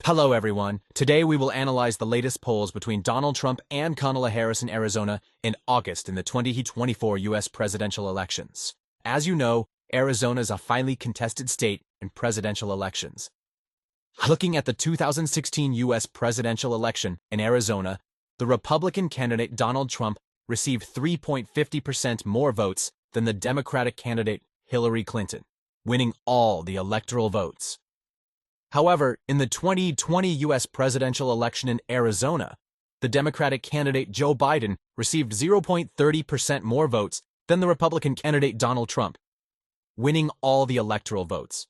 Hello everyone. Today we will analyze the latest polls between Donald Trump and Kamala Harris in Arizona in August in the 2024 U.S. presidential elections. As you know, Arizona is a highly contested state in presidential elections. Looking at the 2016 U.S. presidential election in Arizona, the Republican candidate Donald Trump received 3.50% more votes than the Democratic candidate Hillary Clinton, winning all the electoral votes. However, in the 2020 U.S. presidential election in Arizona, the Democratic candidate Joe Biden received 0.30% more votes than the Republican candidate Donald Trump, winning all the electoral votes.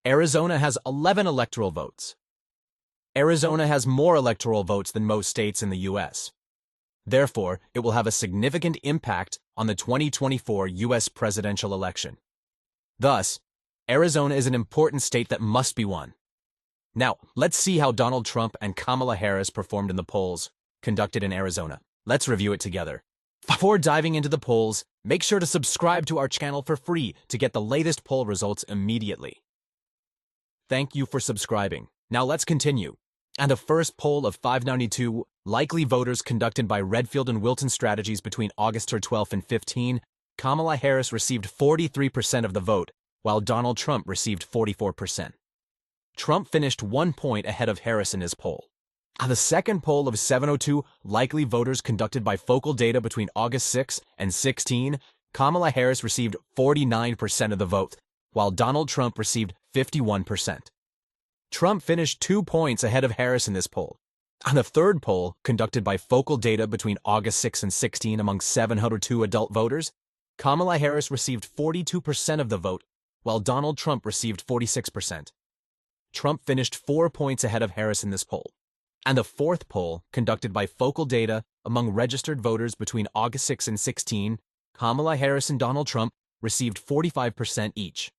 Arizona has 11 electoral votes. Arizona has more electoral votes than most states in the U.S. Therefore, it will have a significant impact on the 2024 U.S. presidential election. Thus, Arizona is an important state that must be won. Now, let's see how Donald Trump and Kamala Harris performed in the polls conducted in Arizona. Let's review it together. Before diving into the polls, make sure to subscribe to our channel for free to get the latest poll results immediately. Thank you for subscribing. Now let's continue. And the first poll of 592 likely voters conducted by Redfield and Wilton Strategies between August 12 and 15, Kamala Harris received 43% of the vote, while Donald Trump received 44%. Trump finished 1 point ahead of Harris in his poll. On the second poll of 702 likely voters conducted by Focal Data between August 6 and 16, Kamala Harris received 49% of the vote, while Donald Trump received 51%. Trump finished 2 points ahead of Harris in this poll. On the third poll, conducted by Focal Data between August 6 and 16 among 702 adult voters, Kamala Harris received 42% of the vote, while Donald Trump received 46%. Trump finished 4 points ahead of Harris in this poll. And the fourth poll, conducted by Focal Data among registered voters between August 6 and 16, Kamala Harris and Donald Trump received 45% each.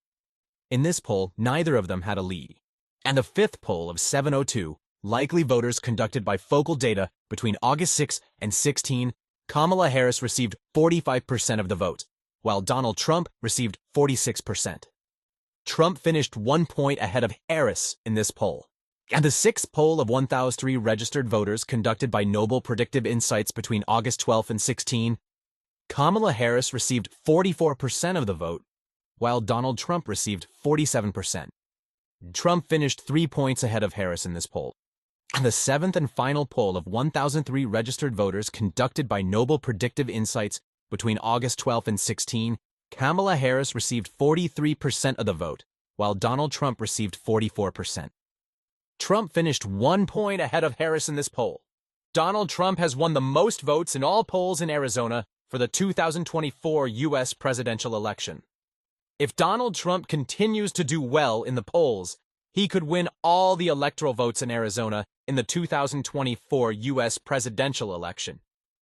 In this poll, neither of them had a lead. And the fifth poll of 702 likely voters conducted by Focal Data between August 6 and 16, Kamala Harris received 45% of the vote, while Donald Trump received 46%. Trump finished 1 point ahead of Harris in this poll. And the sixth poll of 1,003 registered voters conducted by Noble Predictive Insights between August 12 and 16, Kamala Harris received 44% of the vote, while Donald Trump received 47%. Trump finished 3 points ahead of Harris in this poll. And the seventh and final poll of 1,003 registered voters conducted by Noble Predictive Insights between August 12 and 16, Kamala Harris received 43% of the vote, while Donald Trump received 44%. Trump finished 1 point ahead of Harris in this poll. Donald Trump has won the most votes in all polls in Arizona for the 2024 U.S. presidential election. If Donald Trump continues to do well in the polls, he could win all the electoral votes in Arizona in the 2024 U.S. presidential election.